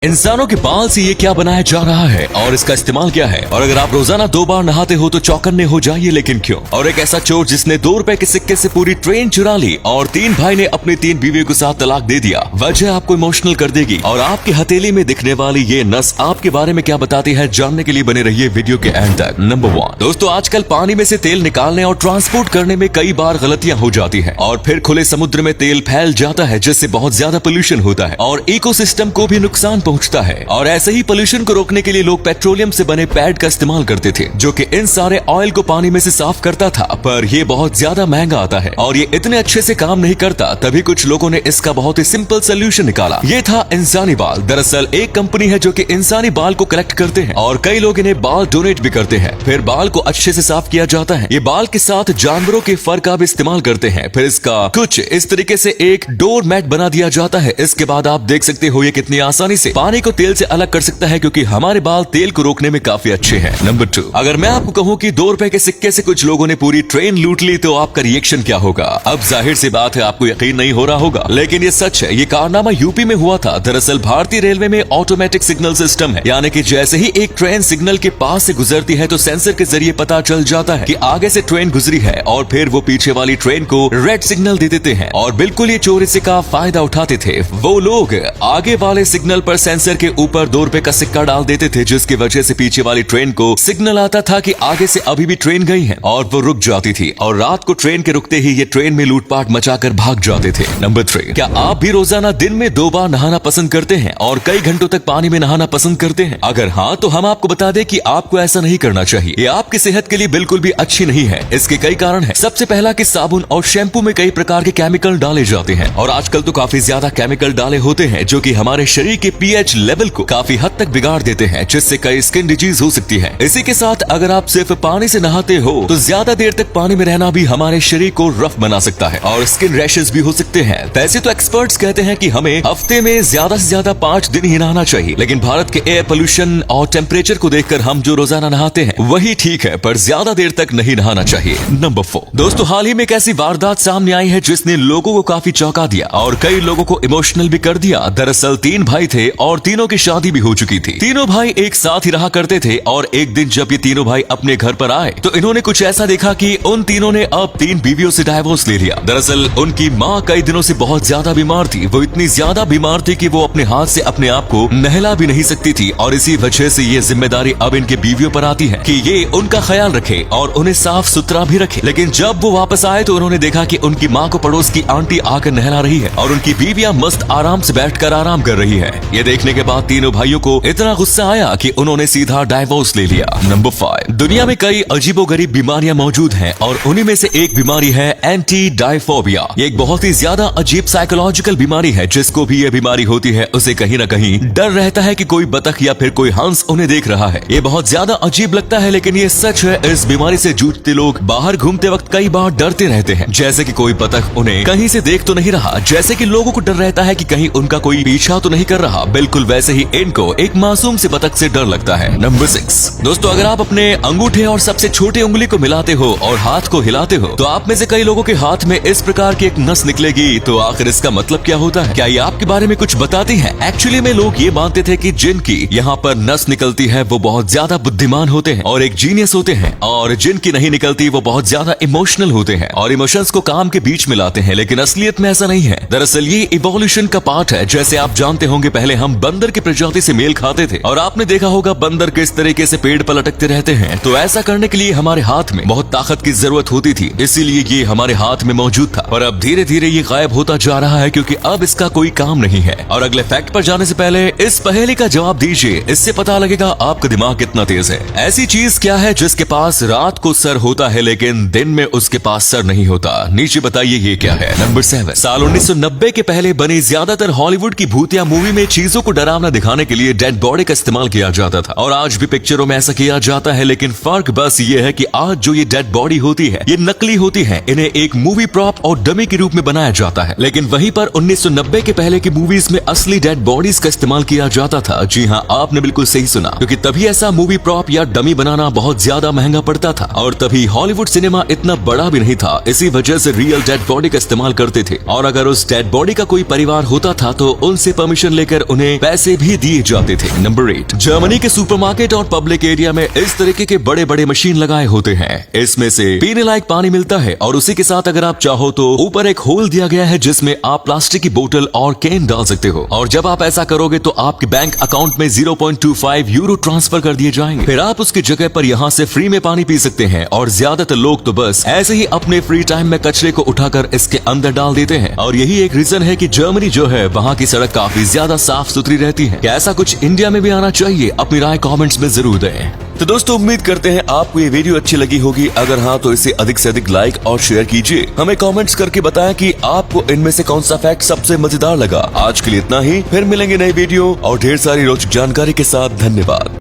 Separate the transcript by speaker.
Speaker 1: इंसानों के बाल से ये क्या बनाया जा रहा है और इसका इस्तेमाल क्या है। और अगर आप रोजाना 2 बार नहाते हो तो चौकन्ने हो जाइए, लेकिन क्यों। और एक ऐसा चोर जिसने 2 रुपए के सिक्के से पूरी ट्रेन चुरा ली और 3 भाई ने अपनी 3 बीवियों के साथ तलाक दे दिया। वजह आपको इमोशनल कर देगी और आपकी हथेली में दिखने वाली ये नस आपके बारे में क्या बताती है, जानने के लिए बने रहिए वीडियो के एंड तक। नंबर 1 दोस्तों, आजकल पानी में से तेल निकालने और ट्रांसपोर्ट करने में कई बार गलतियां हो जाती है और फिर खुले समुद्र में तेल फैल जाता है, जिससे बहुत ज्यादा पोल्यूशन होता है और इकोसिस्टम को भी नुकसान पहुंचता है। और ऐसे ही पोल्यूशन को रोकने के लिए लोग पेट्रोलियम से बने पैड का इस्तेमाल करते थे, जो कि इन सारे ऑयल को पानी में से साफ करता था, पर ये बहुत ज्यादा महंगा आता है और ये इतने अच्छे से काम नहीं करता। तभी कुछ लोगों ने इसका बहुत ही सिंपल सोल्यूशन निकाला। ये था इंसानी बाल। दरअसल एक कंपनी है जो कि इंसानी बाल को कलेक्ट करते हैं और कई लोग इन्हें बाल डोनेट भी करते हैं। फिर बाल को अच्छे से साफ किया जाता है। ये बाल के साथ जानवरों के फर का भी इस्तेमाल करते हैं। फिर इसका कुछ इस तरीके से एक डोर मैट बना दिया जाता है। इसके बाद आप देख सकते हो ये कितनी आसानी से पानी को तेल से अलग कर सकता है, क्योंकि हमारे बाल तेल को रोकने में काफी अच्छे हैं। नंबर 2, अगर मैं आपको कहूं कि 2 रुपए के सिक्के से कुछ लोगों ने पूरी ट्रेन लूट ली तो आपका रिएक्शन क्या होगा। अब जाहिर सी बात है, आपको यकीन नहीं हो रहा होगा, लेकिन ये सच है। ये कारनामा यूपी में हुआ था। दरअसल भारतीय रेलवे में ऑटोमेटिक सिग्नल सिस्टम है, यानी कि जैसे ही एक ट्रेन सिग्नल के पास से गुजरती है तो सेंसर के जरिए पता चल जाता है कि आगे से ट्रेन गुजरी है और फिर वो पीछे वाली ट्रेन को रेड सिग्नल दे देते हैं। और बिल्कुल ये चोर इसी का फायदा उठाते थे। वो लोग आगे वाले सिग्नल पर सेंसर के ऊपर 2 रुपए का सिक्का डाल देते थे, जिसकी वजह से पीछे वाली ट्रेन को सिग्नल आता था कि आगे से अभी भी ट्रेन गई है और वो रुक जाती थी। और रात को ट्रेन के रुकते ही ये ट्रेन में लूटपाट मचाकर भाग जाते थे। नंबर 3, क्या आप भी रोजाना दिन में 2 बार नहाना पसंद करते हैं और कई घंटों तक पानी में नहाना पसंद करते हैं? अगर हाँ, तो हम आपको बता दें कि आपको ऐसा नहीं करना चाहिए। ये आपकी सेहत के लिए बिल्कुल भी अच्छी नहीं है। इसके कई कारण है। सबसे पहला कि साबुन और शैम्पू में कई प्रकार के केमिकल डाले जाते हैं और आजकल तो काफी ज्यादा केमिकल डाले होते हैं, जो कि हमारे शरीर के पीएच लेवल को काफी हद तक बिगाड़ देते हैं, जिससे कई स्किन डिजीज हो सकती है। इसी के साथ अगर आप सिर्फ पानी से नहाते हो तो ज्यादा देर तक पानी में रहना भी हमारे शरीर को रफ बना सकता है और स्किन रैशेस भी हो सकते हैं। वैसे तो एक्सपर्ट्स कहते हैं कि हमें हफ्ते में ज्यादा से ज्यादा 5 दिन ही नहाना चाहिए, लेकिन भारत के एयर पोल्यूशन और टेम्परेचर को देखकर हम जो रोजाना नहाते हैं वही ठीक है, पर ज्यादा देर तक नहीं नहाना चाहिए। नंबर 4 दोस्तों, हाल ही में एक ऐसी वारदात सामने आई है जिसने लोगों को काफी चौंका दिया और कई लोगों को इमोशनल भी कर दिया। दरअसल 3 भाई थे और तीनों की शादी भी हो चुकी थी। तीनों भाई एक साथ ही रहा करते थे और एक दिन जब ये तीनों भाई अपने घर पर आए तो इन्होंने कुछ ऐसा देखा कि उन तीनों ने अब 3 बीवियों से डाइवोर्स ले लिया। दरअसल उनकी माँ कई दिनों से बहुत ज्यादा बीमार थी। वो इतनी ज्यादा बीमार थी कि वो अपने हाथ से अपने आप को नहला भी नहीं सकती थी और इसी वजह से ये जिम्मेदारी अब इनके बीवियों पर आती है कि ये उनका ख्याल रखे और उन्हें साफ सुथरा भी रखे। लेकिन जब वो वापस आए तो उन्होंने देखा कि उनकी माँ को पड़ोस की आंटी आकर नहला रही है और उनकी बीवियां मस्त आराम से बैठकर आराम कर रही है। ये देखने के बाद तीनों भाइयों को इतना गुस्सा आया कि उन्होंने सीधा डाइवोर्स ले लिया। नंबर 5, दुनिया में कई अजीबोगरीब बीमारियां मौजूद हैं और उन्हीं में से एक बीमारी है एंटी डायफोबिया। ये एक बहुत ही ज्यादा अजीब साइकोलॉजिकल बीमारी है। जिसको भी ये बीमारी होती है उसे कहीं न कहीं डर रहता है कि कोई बतख या फिर कोई हंस उन्हें देख रहा है। ये बहुत ज्यादा अजीब लगता है, लेकिन ये सच है। इस बीमारी से जूझते लोग बाहर घूमते वक्त कई बार डरते रहते हैं, जैसे कि कोई बतख उन्हें कहीं से देख तो नहीं रहा। जैसे कि लोगों को डर रहता है कि कहीं उनका कोई पीछा तो नहीं कर रहा, बिल्कुल वैसे ही इनको एक मासूम से बतख से डर लगता है। नंबर 6 दोस्तों, अगर आप अपने अंगूठे और सबसे छोटे उंगली को मिलाते हो और हाथ को हिलाते हो तो आप में से कई लोगों के हाथ में इस प्रकार की एक नस निकलेगी। तो आखिर इसका मतलब क्या होता है? क्या ये आपके बारे में कुछ बताती है? एक्चुअली में लोग ये मानते थे कि जिनकी यहाँ पर नस निकलती है वो बहुत ज्यादा बुद्धिमान होते हैं और एक जीनियस होते हैं, और जिनकी नहीं निकलती वो बहुत ज्यादा इमोशनल होते हैं और इमोशंस को काम के बीच में लाते हैं। लेकिन असलियत में ऐसा नहीं है। दरअसल ये इवोल्यूशन का पार्ट है। जैसे आप जानते होंगे, पहले हम बंदर की प्रजाति से मेल खाते थे और आपने देखा होगा बंदर किस तरीके से पेड़ पर लटकते रहते हैं। तो ऐसा करने के लिए हमारे हाथ में बहुत ताकत की जरूरत होती थी, इसीलिए ये हमारे हाथ में मौजूद था। पर अब धीरे धीरे ये गायब होता जा रहा है, क्योंकि अब इसका कोई काम नहीं है। और अगले फैक्ट पर जाने से पहले इस पहेली का जवाब दीजिए, इससे पता लगेगा आपका दिमाग कितना तेज है। ऐसी चीज क्या है जिसके पास रात को सर होता है लेकिन दिन में उसके पास सर नहीं होता? नीचे बताइए ये क्या है। नंबर 7, साल 1990 के पहले बनी ज्यादातर हॉलीवुड की भूतिया मूवी में चीजों को डरावना दिखाने के लिए डेड बॉडी का इस्तेमाल किया जाता था और आज भी पिक्चरों में ऐसा किया जाता है। लेकिन फर्क बस ये है कि आज जो ये डेड बॉडी होती है ये नकली होती है। इन्हें एक मूवी प्रॉप और डमी के रूप में बनाया जाता है। लेकिन वहीं पर 1990 के पहले की मूवीज में असली डेड बॉडीज का इस्तेमाल किया जाता था। जी हाँ, आपने बिल्कुल सही सुना, क्योंकि तभी ऐसा मूवी प्रॉप या डमी बनाना बहुत ज्यादा महंगा पड़ता था और तभी हॉलीवुड सिनेमा इतना बड़ा भी नहीं था। इसी वजह से रियल डेड बॉडी का इस्तेमाल करते थे और अगर उस डेड बॉडी का कोई परिवार होता था तो उनसे परमिशन लेकर उन्हें में पैसे भी दिए जाते थे। नंबर 8, जर्मनी के सुपरमार्केट और पब्लिक एरिया में इस तरीके के बड़े बड़े मशीन लगाए होते हैं। इसमें से पीने लायक पानी मिलता है और उसी के साथ अगर आप चाहो तो ऊपर एक होल दिया गया है जिसमें आप प्लास्टिक की बोतल और कैन डाल सकते हो, और जब आप ऐसा करोगे तो आपके बैंक अकाउंट में 0.25 यूरो ट्रांसफर कर दिए जाएंगे। फिर आप उसकी जगह पर यहाँ से फ्री में पानी पी सकते हैं। और ज्यादातर लोग तो बस ऐसे ही अपने फ्री टाइम में कचरे को उठाकर इसके अंदर डाल देते हैं, और यही एक रीजन है कि जर्मनी जो है वहाँ की सड़क काफी ज्यादा साफ सुथरी रहती है। क्या ऐसा कुछ इंडिया में भी आना चाहिए? अपनी राय कमेंट्स में जरूर दें। तो दोस्तों, उम्मीद करते हैं आपको ये वीडियो अच्छी लगी होगी। अगर हाँ तो इसे अधिक से अधिक लाइक और शेयर कीजिए। हमें कमेंट्स करके बताएं कि आपको इनमें से कौन सा फैक्ट सबसे मजेदार लगा। आज के लिए इतना ही, फिर मिलेंगे नई वीडियो और ढेर सारी रोचक जानकारी के साथ। धन्यवाद।